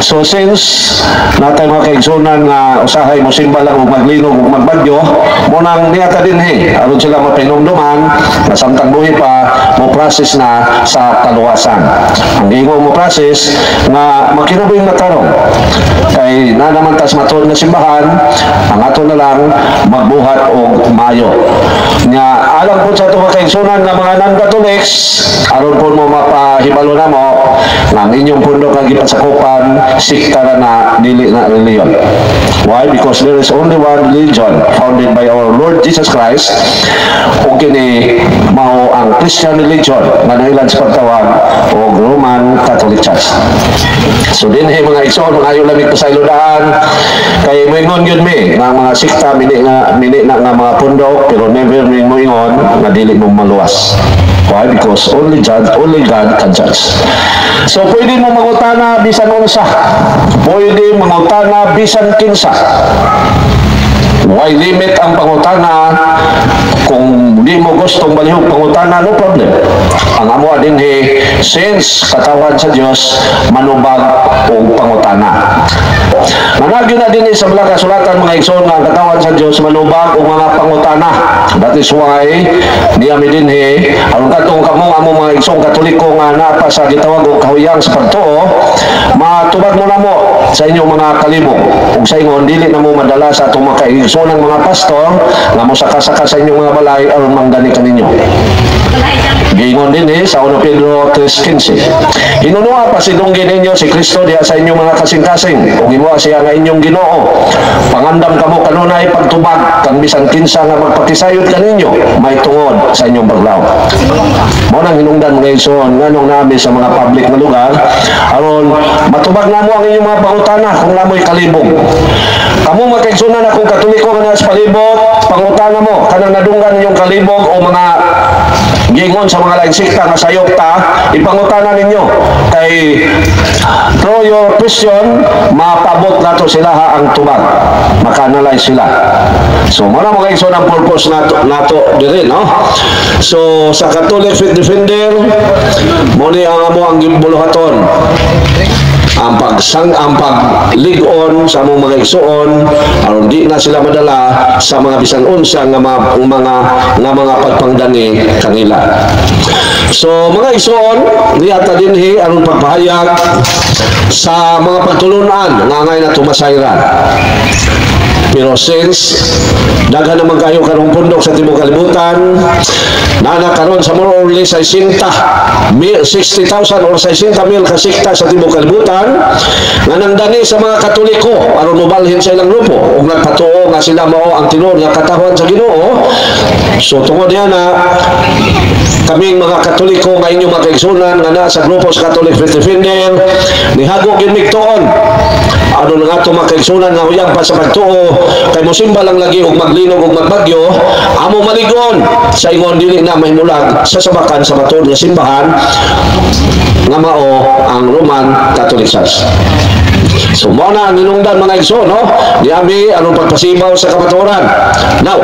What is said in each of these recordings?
So since natay mga kaigsunan nga usahay mo simba lang ug maglinog ug magbagyo, mo nang niyata din aron sila mapinomduman na samtang buhi pa mo process na sa kaluwasan. Ang ingo mo process nga makinabuhi na tarong kay na naman tas matuod nga simbahan, ang ato na lang magbuhat og mayo. Nya alam po sa itong kaigsunan nga mga non-Catholics, aron po mo mapahibalo na mo nga ang inyong pundo nga gipasakupan sikta na dili na reliyon. Why? Because there is only one religion founded by our Lord Jesus Christ, ug kini mao ang Christian religion nga nailan sa pagtawag o Roman Catholic Church. So din mga igsoon mga ayo lamig sa iludaan kay moingon gyud mi nga mga sikta mini na nga mga pundo pero never mi moingon nga dili mo maluwas. Why? Because only God can judge. So pwede mo mangutana bisan unsa, pwede mangutana bisan kinsa. Why limit ang pangutana? Kung di mo gustong balihog pangutana, no problem. Ang amo din since katawan sa Dios manubag og pangutana. Managyo na din sa mga kasulatan mga igsoon nga ang katawan sa Dios manubag og mga pangutana. That is why niya mi din aron kadtong kamo amo mga igsoon Katoliko nga naa sa gitawag og kahuyang sa pagtuo, matubag mo na mo sa inyong mga kalibog ug sa ingon dili na mo madala sa atong mga kaigsoonang mga pastor nga mosaka-saka sa inyong mga balay aron manggani kaninyo. Giingon din sa 1 Pedro 3:15. Hinunua pa sinunggin ninyo si Kristo diha sa inyong mga kasing-kasing ug himuha siya nga inyong Ginoo. Pangandam kamo kanunay pagtubag kang bisan kinsa nga magpakisayod kaninyo may tungod sa inyong paglaom. Mao nang hinungdan mga igsoon nganong naami sa mga public nga lugar aron matubag namo ang inyong mga pangutana kung namoy kalibog. Kamo mga kaigsunan akong Katoliko nga sa palibot, pangutana mo kanang nadunggan inyong kalibog o mga gingon sa mga laing sikta nga sayop ta, ipangutana ninyo kay through your question mapabot nato sila ang tubag, maka-analyze sila. So muna mga igsoon ang purpose nato diri, no? So sa Catholic Faith Defender muni ang amo ang gimbuluhaton ang pagligon sa among mga igsoon aron di na sila madala sa mga bisan unsa nga mga pagpangdani kanila. So mga igsoon niyata dinhi aron pagpahayag sa mga pagtulunan nga angay na tumasayran. Pero since daghan naman kayo karong pundok sa tibuok kalibutan, nanakaroon sa more or less 60,000 or 60,000 kasikta sa tibuok kalibutan nga nangdani sa mga Katoliko aron mobalhin sa ilang grupo ug nagpatuo nga sila mao ang tinuod nga katawhan sa Ginoo. So tungod niya na kaming mga Katoliko nga inyong mga kaigsunan nga naa sa grupo sa Catholic Faith Defender nihagok gyud migtuon ano nga ato mga kaigsunan nga uyang pa sa pagtuo kay mosimba lang lagi ug maglinog ug magbagyo amo maligon sa ingon dili na mahimulag sa sabakan sa matuod nga simbahan nga mao ang Roman Catholic Church. So mo na ang inungdan mga igsoon, no? Diami anong pagpasibaw sa kamatuoran. Now,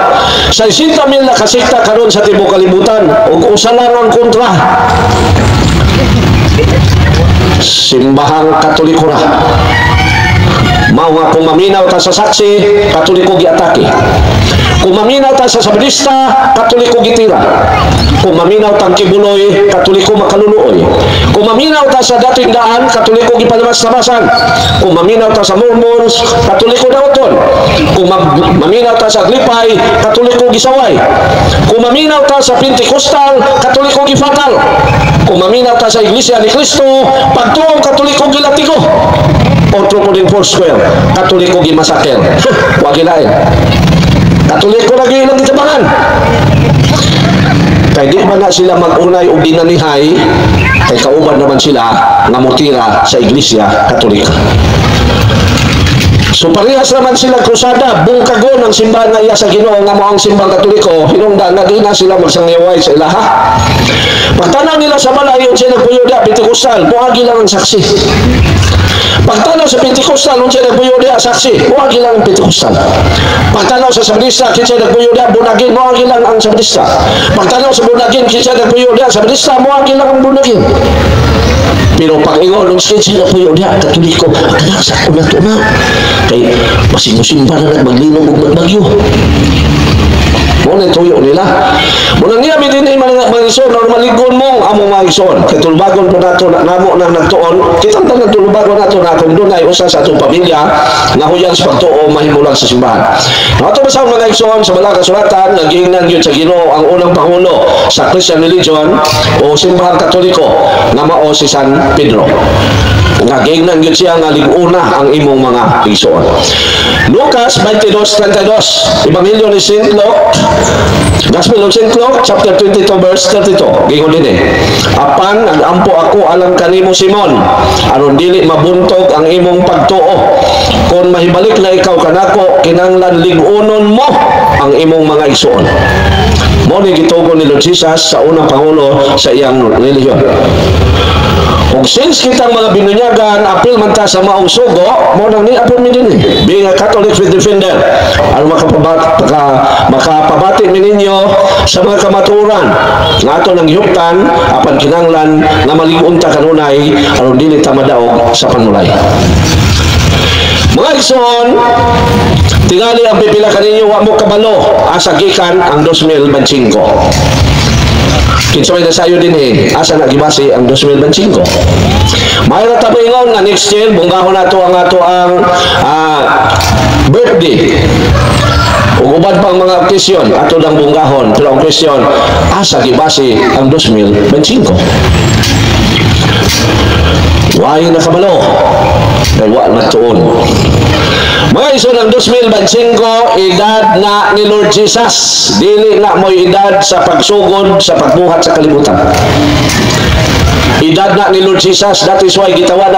60,000 na kasikta karon sa tibuok kalibutan ug usa lang ang kontra. Simbahang Katoliko ra. Mao nga kung maminaw ta sa saksi, Katoliko giatake. Kung maminaw ta sa Sabadista, Katoliko gitira. Kung maminaw tang Kibuloy, Katoliko makaluluoy. Kung maminaw ta sa dating daan, Katoliko gipalamas-lamasan. Kung maminaw ta sa Mormons, Katoliko daoton. Kung maminaw ta sa Aglipay, Katoliko gisaway. Kung maminaw ta sa Pentecostal, Katoliko gifatal. Kung maminaw ta sa Iglesia ni Cristo, pagtuong Katoliko gilatigo. Otro po din Foursquare, Katoliko gimasaker. Wag gilain. Katoliko lagi ilang gitabangan. Kaya di ba na sila mag-unay o dinanihay, kay kauban naman sila nga mutira sa Iglesia Katolika. So parehas naman sila krusada, bungkagon ang simbahan nga iya sa Ginoo nga mo ang simbang Katoliko, hinungdan na di na sila magsangyaway sa ilaha. Pagtanaw nila sa malayon sila nagpuyuda, Pentecostal, buhagi lang ang saksi. Pagtanaw sa Pentecostal, nung siya nagpuyo diya, saksi, mo ang ilang Pentecostal. Pagtanaw sa Sabadista, kinsa nagpuyo diya, bunagin, mo ang ilang ang Sabadista. Pagtanaw sa bunagin, kinsa nagpuyo diya, Sabadista, mo ang ilang ang bunagin. Pero pag ingon, nung kinsa nagpuyo diya, katuloy ko, kaya sa ako na ito na. Kaya, masimba na nagmaglinom o magbagyo. Muna yung tuyo nila. Muna niya, din mga ison, normaligon mo, among mga ison. Katulbagon po nato, namo na nagtuon. Kitang tanang tulbagon nato na kung doon ay usa sa atong pamilya, nga huyang sa pagtuo, mahimulang sa simbahan. Ito sa mga ison, sa Balang Kasulatan, nagingnan yun sa Ginoo ang unang pangulo sa Christian religion o simbahan katoliko na mao si San Pedro. Nagingnan yun siya nga liguna ang imong mga ison. Lucas 22:32, Ebanghelyo ni St. Luke, Gospel of St. Luke, chapter 22, verse 32. Gingon din apan, nagampo ako alang kanimo Simon, aron dili mabuntog ang imong pagtuo. Kung mahibalik na ikaw kanako, kinanglan ligunon mo ang imong mga igsoon. Mo ni gitugon ni Lord Jesus sa unang pangulo sa iyang relihiyon. Kung since kitang mga binunyagan, apil man ta sa maong sugo, mo nang ni apil mi din being a Catholic faith defender, aron makapabati mi ninyo sa mga kamaturan nga ato nang hiyuptan apan kinanglan nga maligon ta kanunay aron dili ta madaog sa panulay. Mga igsoon, tingali ang pipila kaninyo wa mo kabalo asa gikan ang 2025. Kinsa may nasayo din asa nagibase ang 2025. Mayroon tayo ingon nga next year, bunggahon nato ang ato ang birthday. Ugubad pang mga okasyon, ato lang bunggahon. Pero ang question, asa gibase ang 2025? Why nakabalo? Dahil wa natuon. Mga iso ng 2025, edad na ni Lord Jesus. Dili na mo edad sa pagsugod sa pagbuhat sa kalibutan. Edad na ni Lord Jesus. That is why gitawag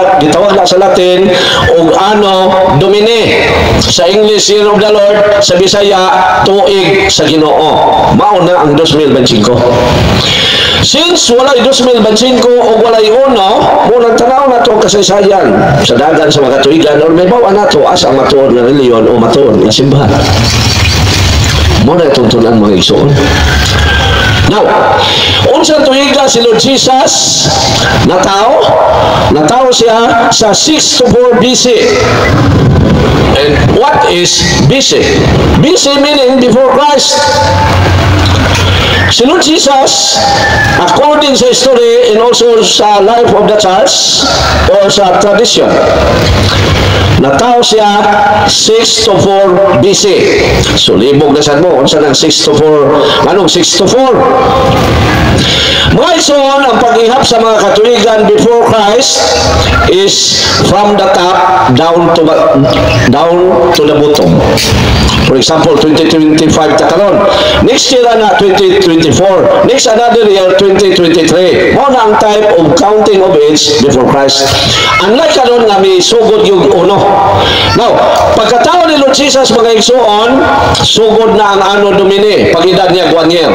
na sa Latin og ano Domine. Sa English, Year of the Lord. Sa Bisaya, tuig sa Ginoo. Mao na ang 2025. Since walay 2025 o walay uno, munang tanaw na ito kasaysayan sa dagan sa mga katuigan o may bawa na ito as ang matuon na reliyon o matuon na simbahan. Muna itong tunan mga igsoon. Now, unsang tuiga si Lord Jesus nataw siya sa 6 to 4 BC. And what is BC? BC meaning before Christ. Si Lord Jesus, according sa history and also sa life of the church or sa tradition, natao siya 6 to 4 BC. So, libog na saan mo. Unsa ng 6 to 4? Anong 6 to 4? Mga ison, ang pag-ihap sa mga katuligan before Christ is from the top down to the bottom. For example, 2025 takaron. Next year na 2024. Next another year 2023. Mo na ang type of counting of age before Christ. Unlike karon nga may sugod yung uno. Now, pagkatao ni Lord Jesus mga igsoon, sugod na ang ano Domine, pag-edad niya 1 year.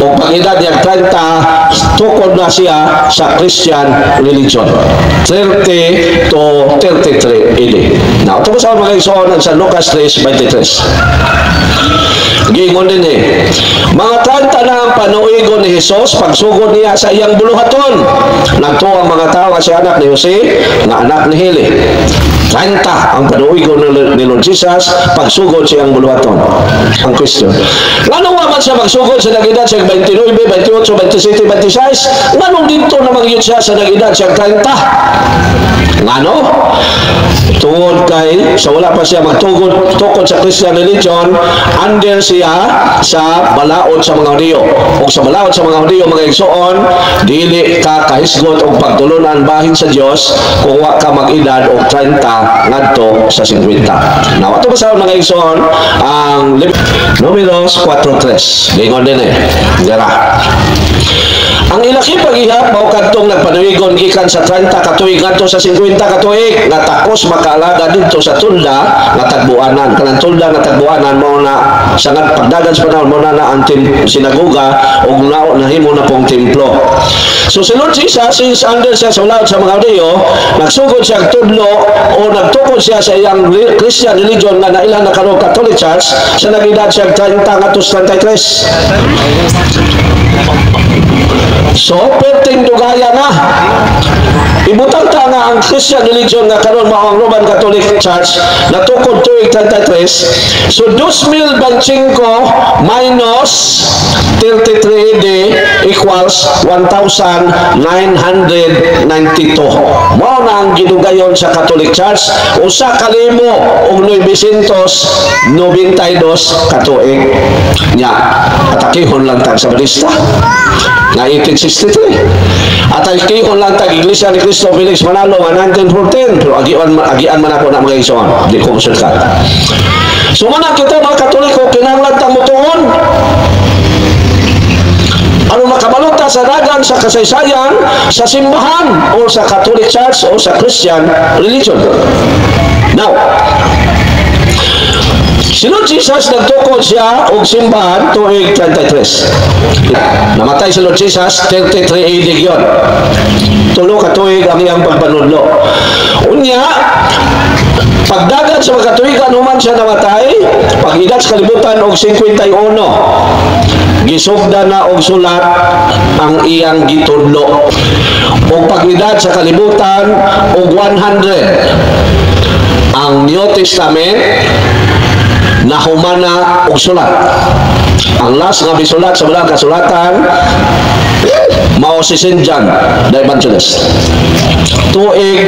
O pag-edad niya 30, tukod na siya sa Christian religion. 30 to 33 AD. Now, ito sa mga igsoon sa Lucas 3:23. Gingon din mga 30 na ang panuigon ni Jesus pagsugod niya sa iyang buluhaton. Nagto ang mga tao si anak ni Jose, nga anak ni Heli. 30 ang panuigon ni Lord Jesus pagsugod sa iyang buluhaton. Ang question, nganong man siya magsugod sa nag-edad siya 29, 28, 27, 26? Nganong dito naman yun siya sa nag-edad siya 30? Ngano? Tungod kay sa wala pa siya magtukod sa Christian religion, under siya sa balaod sa mga Hudyo. O sa balaod sa mga Hudyo, mga igsoon, dili ka kahisgot o pagtulunan bahin sa Dios kung wa ka mag-edad o 30 ngadto sa 50. Now, ato ba sa mga igsoon ang Números 4:3. Lingon din Gara. Ang ilaki pag-ihap mao kadtong nagpanuigon gikan sa 30 ka tuig ngadto sa 50 ka tuig natakos maka nag-aalaga dito sa tulda nga tagbuanan. Kanang tulda nga tagbuanan mo na sangat pagdagan sa panahon mo na ang sinagoga o nahimo na pong templo. So si Lord Jesus, since under siya sa ulawad sa mga Hudyo, nagsugod siya tudlo o nagtukod siya sa iyang Christian religion na nailan na karong Catholic Church sa nag-edad siya 30 ngatos 33. So, perting dugaya na. Ibutang ta nga ang Christian religion nga karon mao ang Roman Catholic Church na tukod tuig 33. So 2025 minus 33 AD equals 1992. Mao na ang gidugayon sa Catholic Church. Usa ka limo og 992 katuig. Nya, atakihon lang tag sa balista. Na 1863. At atakihon lang tag Iglesia ni Cristo Felix Manalo nga 1914. Pero agian man ako na mga ison. Di ko masulkat. So man kita mga Katoliko kinahanglan ta mutuon. Ano makabalota sa dagan sa kasaysayan sa simbahan o sa Catholic Church o sa Christian religion. Now, si Lord Jesus nagtukod siya og simbahan tuig 33. Namatay si Lord Jesus 33 AD yun. Tulo ka tuig ang iyang pagpanudlo. Unya, pagdagan sa mga katuigan human siya namatay, pag-edad sa kalibutan og 51. Gisugda na og sulat ang iyang gitudlo. O pag-edad sa kalibutan og 100. Ang New Testament nahumana og sulat. Ang last nga bisulat sa mga kasulatan mao si St. John the Evangelist. Tuig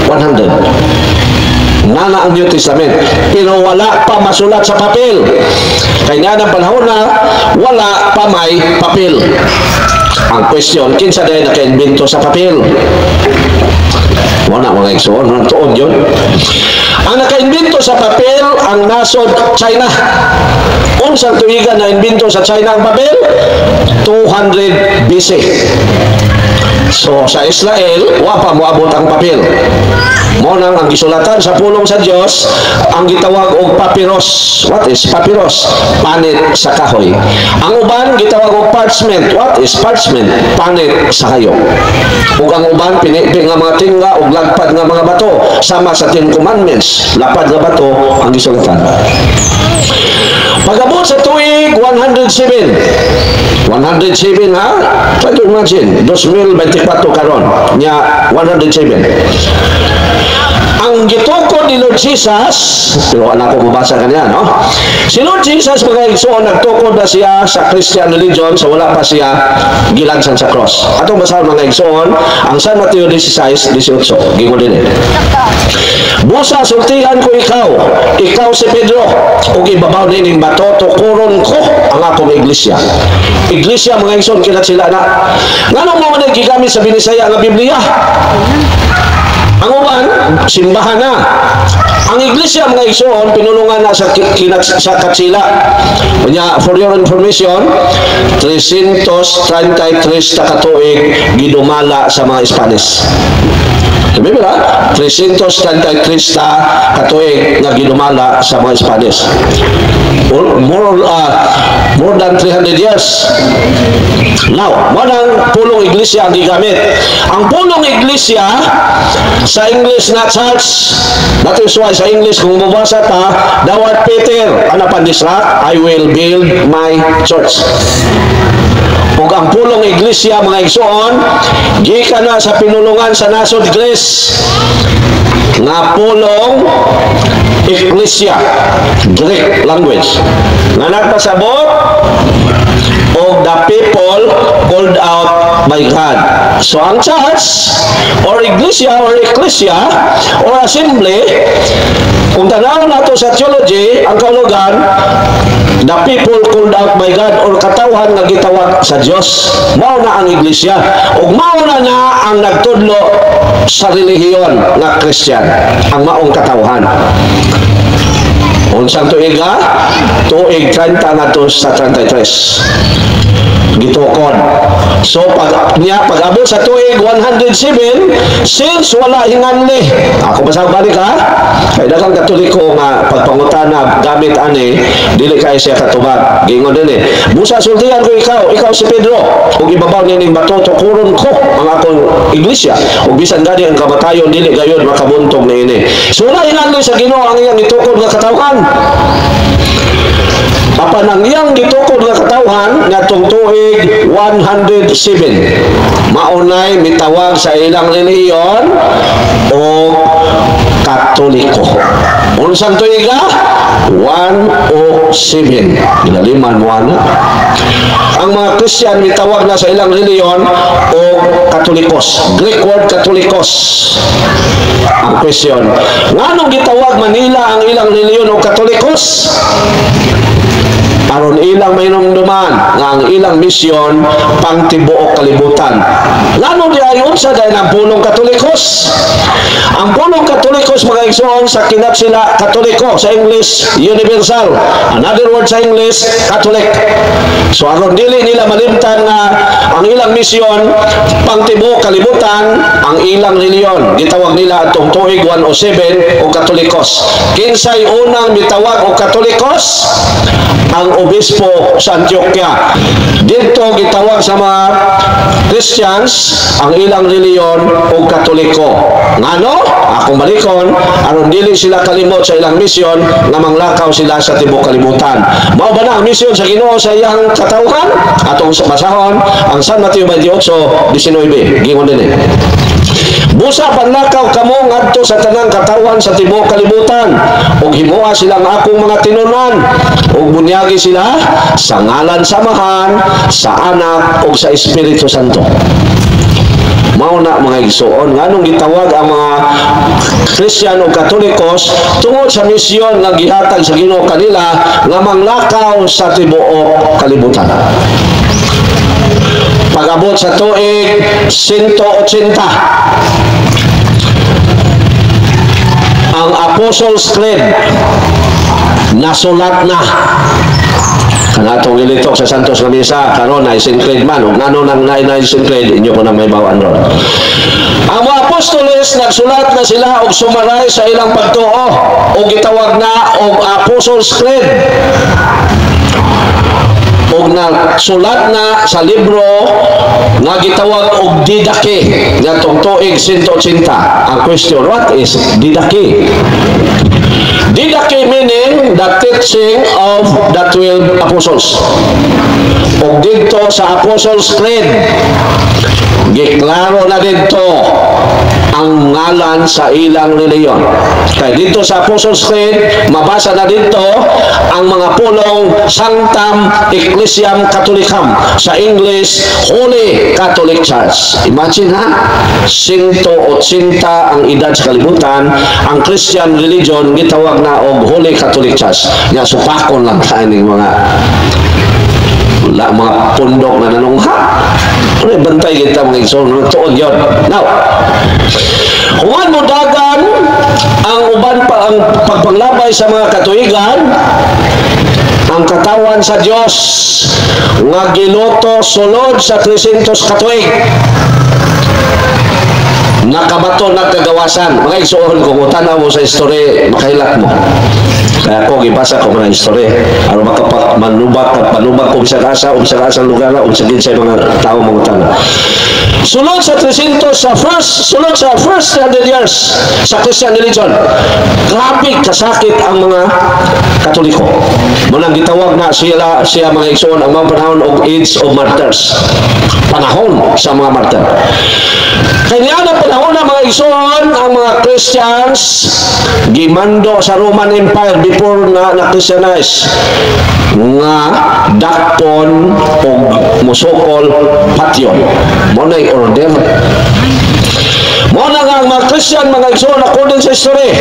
100. Nana ang New Testament, pero wala pa masulat sa papel. Kaya nga ng panahon na wala pa may papel. Ang question, kinsa dahil naka-invento sa papel? Wala mga igsoon, wala tuon yun. Ang naka-invento sa papel, ang nasod China. Unsang tuigan na invento sa China ang papel? 200 BC. So sa Israel, wa pa moabot ang papel. Mo nang ang gisulatan sa pulong sa Dios ang gitawag og papyrus. What is papyrus? Panit sa kahoy. Ang uban gitawag og parchment. What is parchment? Panit sa hayop. Ug ang uban pinipi nga mga tingga ug lagpad nga mga bato sama sa Ten Commandments. Lapad nga bato ang gisulatan. Pag-abot sa tuig 107 ha? Try to imagine 2024 karon nya 107. Ang gitukod ni Lord Jesus, pero anak ko mabasa kanya, no? Si Lord Jesus mga igsoon nagtukod na siya sa Christian religion sa wala pa siya gilagsan sa cross. Atong basahan mga igsoon ang San Mateo 16:18. Gingon din. Busa sultihan ko ikaw si Pedro, ug ibabaw nining bato tukuron ko ang akong iglesia. Iglesia mga igsoon kinat sila na. Nganong mo man gigamit sa Binisaya nga Biblia? Ang uban, simbahan na. Ang iglesia mga igsoon, pinulungan na sa Katsila. Kanya, for your information, 333 katuig gidumala sa mga Spanish. Sabi ba? 333 katuig nga ginumala sa mga Spanish. More than 300 years. Now, manang pulong iglesia ang gigamit. Ang pulong iglesia sa English na church, that is why sa English kung mabasa ta, the word Peter, ano pandisra? I will build my church. Ug ang pulong iglesia mga igsoon gikan na sa pinulungan sa nasod Greece nga pulong iglesia, Greek language nga nagpasabot og the people called out by God. So ang church or iglesia or ecclesia or assembly, kung tanaw nato sa theology ang kaulugan, the people called out by God or katawhan nga gitawag sa Dios, mao na ang iglesia ug mao na ang nagtudlo sa relihiyon nga Christian, ang maong katawhan. Unsang tuig ha? Tuig 30 nga to sa 33. Gitukod. So pag-abot sa tuig 107, since wala hinganli, ako basag balik ha, kay daghang Katoliko nga pagpangutana gamit ani dili kay siya katubag. Gingon din busa sultihan ko ikaw si Pedro, ug ibabaw nining bato tukuron ko ang akong iglesia, ug bisan gani ang kamatayon dili gayon makabuntog niini. So wala hinganli sa Ginoo ang iyang gitukod nga katawhan. Apan ang iyang gitukod nga katawhan ngatong tuig 107 maunay mitawag sa ilang relihiyon o Katoliko. Unsang tuig 107 ilaliman mo ana. Ang mga Christian mitawag na sa ilang relihiyon o Katolikos. Greek word Katolikos. Ang question, nganong gitawag Manila ang ilang relihiyon o Katolikos? Aron ilang mainumduman nga ang ilang misyon pang tibuok kalibutan. Ngano di ayon sa dahil ang pulong Katolikos? Ang pulong Katolikos mga igsoon sa kinat sila Katoliko, sa English universal. Another word sa English Catholic. So aron dili nila malimtan nga ang ilang misyon pang tibuok kalibutan, ang ilang reliyon gitawag nila atong tuig 107 o Katolikos. Kinsay unang mitawag o Katolikos? Ang obispo sa Antioquia. Dito gitawag sa mga Christians ang ilang reliyon o Katoliko. Ngano? Akong balikon, aron dili sila kalimot sa ilang misyon nga manglakaw sila sa tibuok kalibutan. Mao ba na ang misyon sa Ginoo sa iyang katawhan? Atong basahon ang San Mateo 28:19. Gingon din busa panlakaw kamo ngadto sa tanang katawhan sa tibuok kalibutan ug himuha silang akong mga tinunan ug bunyagi sila sa ngalan samahan sa Anak ug sa Espiritu Santo. Mao na mga igsoon nganong gitawag ang mga Christian o Katolikos tungod sa misyon nga gihatag sa Ginoo kanila nga manglakaw sa tibuok kalibutan. Pag-abot sa tuig 180 ang Apostles' Creed nasulat na kanatong ilitok sa Santos nga Misa karon na isin creed man ug ngano nang na isin creed inyo ko na may bawaan ron. Ang mga apostoles nagsulat na sila og sumaray sa ilang pagtuo ug gitawag na og Apostles' Creed ug nagsulat na sa libro nga gitawag og Didache ngatong tuig 180. Ang question, what is Didache? Didache meaning the teaching of the 12 apostles. Ug dito sa Apostles' Creed giklaro na dito ang ngalan sa ilang reliyon. Kaya dito sa Apostles' Creed, mabasa na dito ang mga pulong Sanctam Ecclesiam Catholicam. Sa English, Holy Catholic Church. Imagine ha, 180 ang edad sa kalibutan, ang Christian religion gitawag na og Holy Catholic Church. Nga supakon lang kaning mga pundok na nanungha. Bantay kita mga igsoon, tuon yun. Now, human mo dagan ang uban pa ang pagpanglabay sa mga katuigan, ang katawan sa Dios nga giluto sulod sa 300 katuig. Nakabato nagkagawasan. Mga igsoon, kung utanaw mo sa history, makahilat mo. Kaya ako, gipasa ko mga history. Ano makapanubak ko bisag asa lugar o bisag sa mga tao mga utana. Sulod sa 300 sulod sa first 100 years sa Christian religion, grabe kasakit ang mga Katoliko. Munang gitawag na siya mga igsoon ang mga panahon og age of martyrs. Panahon sa mga martyr. Kaya na panahon na mga igsoon ang mga Christians gimando sa Roman Empire before na Christianize nga dakpon o musokol patyon. Mo na order. Mo na nga ang mga Christian, mga igsoon, according sa history,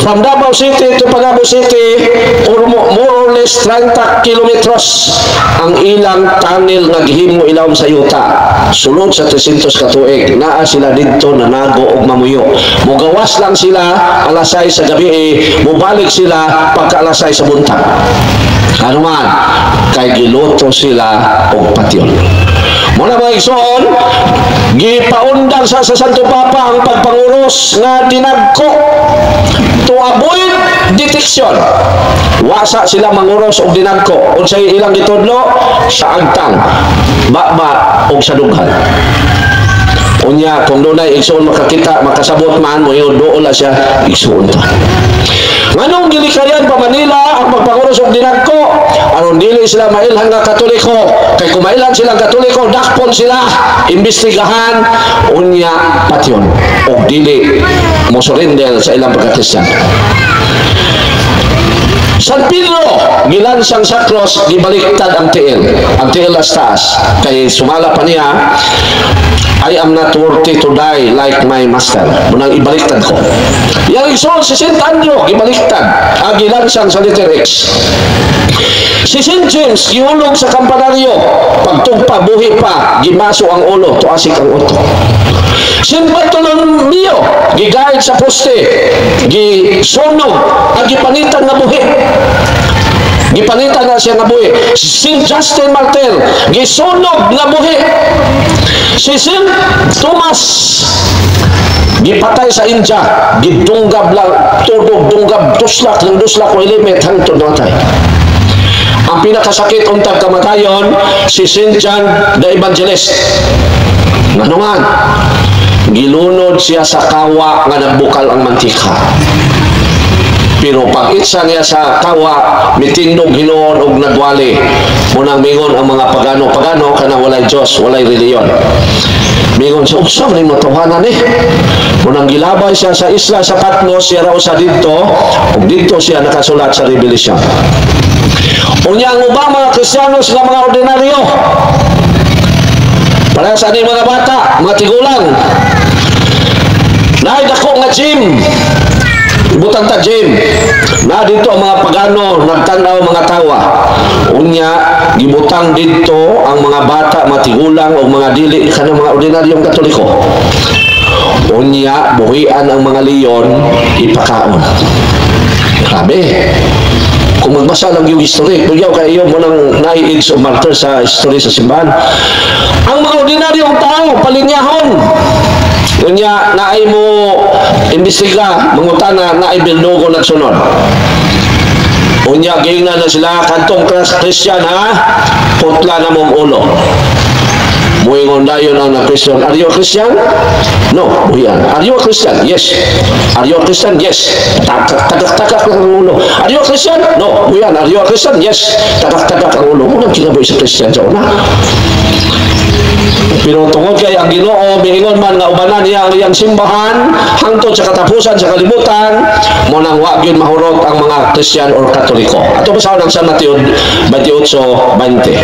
from Davao City to Panabo City, or more or less 30 kilometros ang ilang tunnel nga gihimo ilawom sa yuta. Sulod sa 300 ka tuig, naa sila dito na nago og mamuyo. Mugawas lang sila alas 6 sa gabi, mubalik sila pagka alas 6 sa buntag. Ano man, kay giluto sila og patyon. Muna mga igsoon, gipaundang sa Santo Papa ang pagpanguros nga dinagko to avoid detection. Wasa sila manguros og dinagko. Unsay ilang gitudlo sa agtang, baba og sa dughan. Unya, kung doon ay igsoon makakita, makasabot man, mo yun, doon siya, igsoon ta. Nganong gilikayan pa Manila ang pagpanguros og dinagko? Aron dili sila mailhan nga Katoliko. Kay kung mailhan silang Katoliko, dakpon sila, imbestigahan, unya, patyon. O dili, mo surrender sa ilang pagkakrisyan. San Pedro, gilansang sa cross, gibaliktad ang tiil. Ang tiil as taas. Kay sumala pa niya, I am not worthy to die like my master. Munang ibaliktad ko. Yang igsoon si St. Andrew, gibaliktad. Ang gilansang sa letter X. Si St. James, giulog sa kampanaryo. Pagtugpa, buhi pa, gimaso ang ulo, tuasik ang uto. St. Bartolomeo, gigayad sa poste, gisunog, ang gipanitan na buhi. Gipanitan na siya nga buhi. St. Justin Martyr, gisunog nga buhi. Si St. Thomas, gipatay sa India, gidunggab lang, tudog, dunggab, duslak ko ilimit, hangtod natay. Ang pinakasakit untag kamatayon, si St. John the Evangelist. Nanungan, gilunod siya sa kawa nga nagbukal ang mantika. Pero pag itsa niya sa kawa, mitindog Ginoon og nagwali. Munang mingon ang mga pagano kana walay Dios, walay reliyon. Mingon siya, usam ning matuhanan eh. Munang gilabay siya sa isla sa Patmos, siya raw sa dito, ug dito siya nakasulat sa Revelation. Unya ang ubang mga Kristiyano sila mga ordinaryo. Para sa aning mga bata, mga tigulang. Naay dako nga gym. Butang ta gym. Na dito ang mga pagano nagtanaw mga tawa. Unya gibutang dito ang mga bata, mga tigulang o mga dili kanang mga ordinaryong Katoliko. Unya buhian ang mga leon ipakaon. Grabe. Kung magbasa lang yung history, kuyaw kayo mo nang nai-age of martyr sa history sa simbahan. Ang mga ordinaryong tao, palinyahon. Kunya, naay mo imbestiga, mangutana, naay bildogo nagsunod. Unya, gingna na sila, kantong Christian ha, putla na mong ulo. Muingon dayon ang na-Christian. Are you a Christian? No. Buhian. Are you a Christian? Yes. Are you a Christian? Yes. Tagak-tagak ang ulo. Are you a Christian? No. Buhian. Are you a Christian? Yes. Tagak-tagak ang ulo. Unang kinaboy sa Christian sa una. Pero tungod kay ang Ginoo miingon man nga ubanan niya ang iyang simbahan hangtod sa katapusan sa kalibutan mo nang wa gyud mahurot ang mga Christian or Katoliko. Ato basahon ang San Mateo 28:20.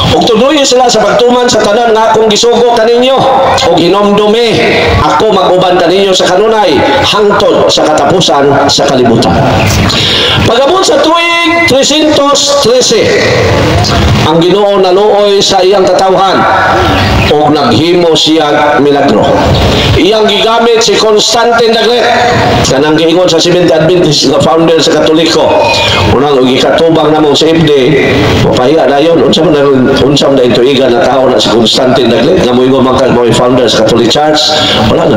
Ug tuloy sila sa pagtuman sa tanan nga akong gisugo kaninyo ug hinomdumi ako mag-uban kaninyo sa kanunay hangtod sa katapusan sa kalibutan. Pagabot sa tuig 313 ang Ginoo naluoy sa iyang katawhan ug naghimo siya milagro. Iyang gigamit si Constantine the Great kanang giingon sa Seventh Adventist nga founder sa Katoliko. Unang gikatubang namong sa FD papahiya dayon unsa man unsam na ito iga na tao na si Constantine the Great nga moingon man kay founder sa Catholic Church wala na.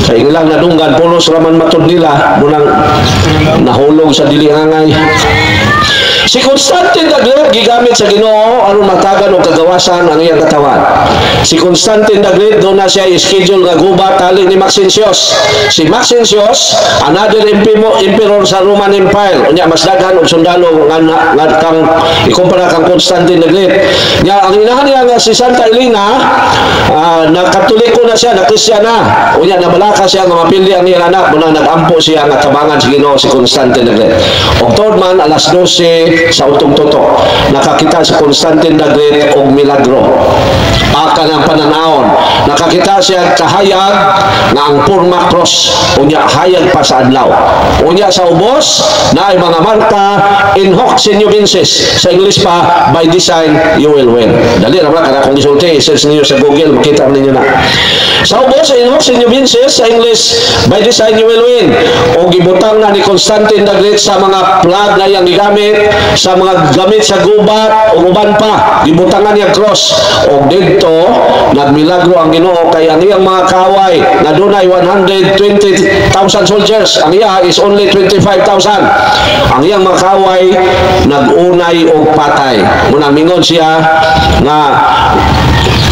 Kay ilang nadunggan pulos raman matud nila munang nahulog sa dili angay. Si Constantine the Great gigamit sa Ginoo aron matagan og kagawasan ang iyang katawan. Si Constantine the Great doon na siya schedule nga gubat tali ni Maxentius. Si Maxentius another emperor sa Roman Empire. Unya mas daghan og sundalo nga kang ikumpara kang Constantine the Great. Nya ang inahan niya nga si Santa Elena na Katoliko na siya, na Kristiyana. Unya nabalaka siya nga mapili ang iyang anak munang nagampo siya nga tabangan sa Ginoo si Constantine the Great. October man alas 12 sa utong tutok. Nakakita si Constantine the Great og milagro. Aka ng pananahon. Nakakita siya kahayag nga ang purma cross. Unya hayag pa sa adlaw. Unya sa ubos na ay mga marka in hoc significances. Sa English pa, by design you will win. Dali ra kana kung gisulti, search niyo sa Google, makita ninyo na. Sa ubos in hoc significances sa English, by design you will win. O gibutang na ni Constantine the Great sa mga flag na yang gigamit, sa mga gamit sa gubat o uban pa, gibutangan niya cross. O dito nagmilagro ang Ginoo kay ang iyang mga kaway na dunay 120,000 soldiers, ang iya is only 25,000. Ang iyang mga kaway nagunay og patay. Muna mingon siya nga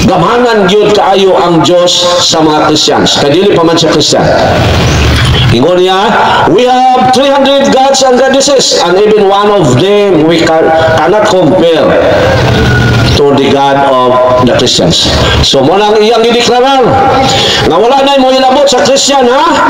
gamhanan gyud kaayo ang Dios sa mga Christians. Kay dili pa man siya Christian. Ingon niya, we have 300 gods and goddesses, and even one of them we cannot compare to the God of the Christians. So mo nang iyang gideklarar nga wala na mo ilabot sa Christian, ha?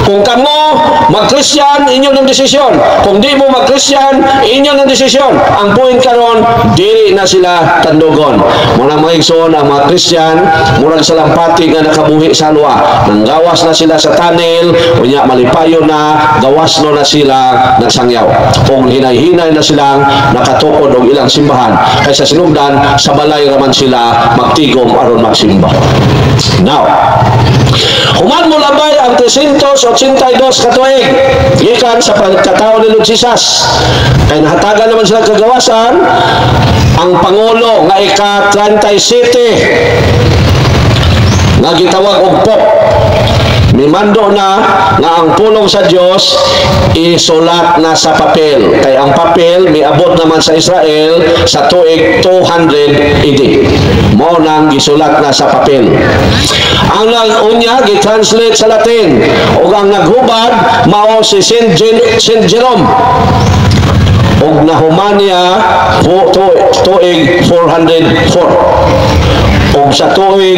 Kung kamo mag-Christian, inyo ng desisyon. Kung di mo mag-Christian, inyo ng desisyon. Ang point karon, dili na sila tandugon. Mo nang mga igsoon ang mga Christian, murag sa lampati nga nakabuhi sa alwa. Nanggawas na sila sa tunnel, unya malipayo na, gawas no na sila nagsangyaw. Kung hinay-hinay na silang nakatukod og ilang simbahan, kaysa sinugdan sa balay raman sila magtigom aron magsimba. Now, human mo labay ang 382 katuig gikan sa pagkatao ni Lord Jesus. Kay nahatagan naman sila kagawasan ang Pangulo nga ika-37 nga gitawag og Pope. Mimando na nga ang pulong sa Dios isulat na sa papel. Kay ang papel miabot naman sa Israel sa tuig 200 AD. Mao nang gisulat na sa papel. Ang unya gi-translate sa Latin ug ang naghubad mao si Saint Jerome. Og nahumania tuig 404. Og sa tuig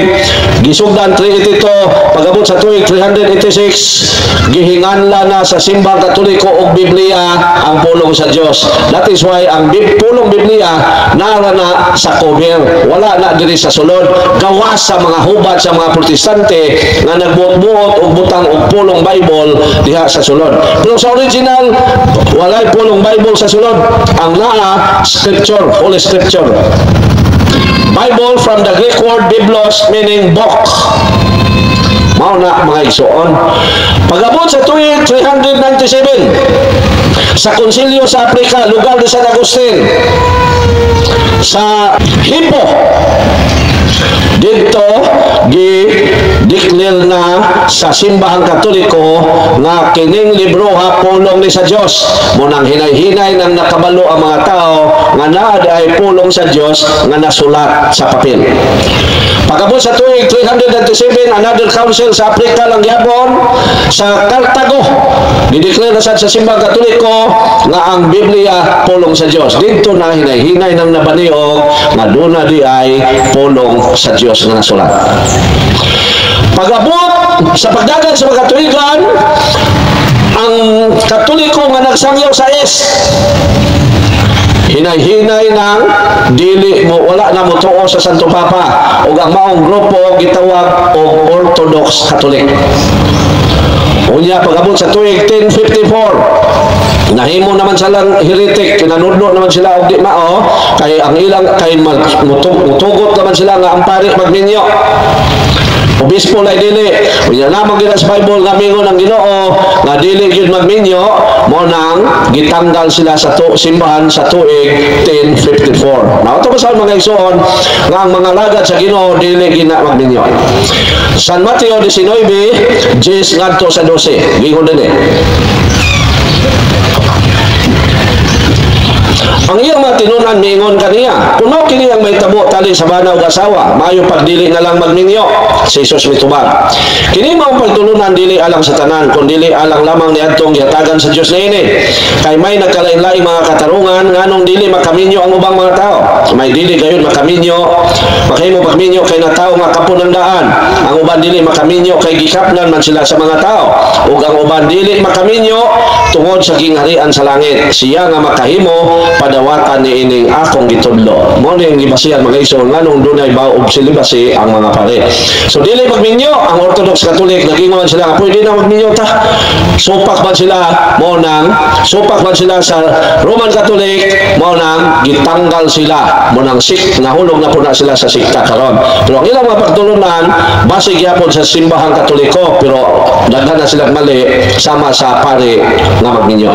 gisugdan 382, pagabot sa tuig 386 gihinganla na sa simbang Katoliko og Biblia ang pulong sa Dios. That is why ang pulong Biblia nara na sa cover, wala na diri sa sulod. Gawas sa mga hubad sa mga protestante nga nagbuot-buot og butang og pulong Bible diha sa sulod. Pero sa original walay pulong Bible sa sulod. Ang naa scripture, Holy Scripture. Bible from the Greek word biblos meaning book. Mao na mga igsoon. Pagabot sa tuig 397 sa konsilyo sa Africa, lugar ni San Agustin sa Hippo, dito gi-declare na sa simbahang Katoliko nga kining libro ha pulong ni sa Dios. Munang hinay-hinay nang nakabalo ang mga tao nga naa ay pulong sa Dios nga nasulat sa papel. Pagabot sa tuig 397, another council sa Africa lang gihapon sa Cartago, gideclare na sa simbahang Katoliko nga ang Biblia pulong sa Dios. Dito na hinay-hinay nang nabaniog nga duna di ay pulong sa Dios nga nasulat. Pagabot sa pagdagan sa mga katuigan, ang Katoliko nga nagsangyaw sa hinay-hinay nang dili mo wala na mo tuo sa Santo Papa ug ang maong grupo gitawag og Orthodox Catholic. Unya pagabot sa tuig 1054 nahimo naman silang heretic, kinanudlo naman sila og di mao kay ang ilang kay mutugot naman sila nga ang pari magminyo. Obispo lay dili. Unya namang gina sa Bible nga mingon ang Ginoo nga dili gyud magminyo, mo nang gitanggal sila sa simbahan sa tuig 1054. Now to sa mga igsoon nga ang mga lagad sa Ginoo dili gina magminyo. San Mateo 19, 10 ngadto sa 12. Gingon dinhi. Ang iyang mga tinunan miingon kaniya, kuno kini ang may tabo tali sa bana ug asawa, maayo pagdili na lang magminyo. Si Jesus mitubag. Kini mao pagtulunan dili alang sa tanan, kun dili alang lamang niadtong gihatagan sa Dios niini. Kay may nagkalain-laing mga katarungan nganong dili makaminyo ang ubang mga tao. May dili gayud makaminyo, makahimo pagminyo kay na tao nga kapon ng daan. Ang uban dili makaminyo kay gikapnan man sila sa mga tao. Ug ang uban dili makaminyo tungod sa gingharian sa langit. Siya nga makahimo pada kadawatan ni ining akong gitudlo. Mo ning gibasihan mga igsoon nganong dunay baog silibasi ang mga pare. So dili magminyo ang Orthodox Catholic nagingon sila pwede na magminyo ta. Supak man sila mo nang supak man sila sa Roman Catholic mo nang gitanggal sila mo nang sik nahulog na po na sila sa sikta karon. Pero ang ilang mga pagtulunan base gyapon sa simbahang Katoliko pero daghan na sila mali sama sa pare nga magminyo.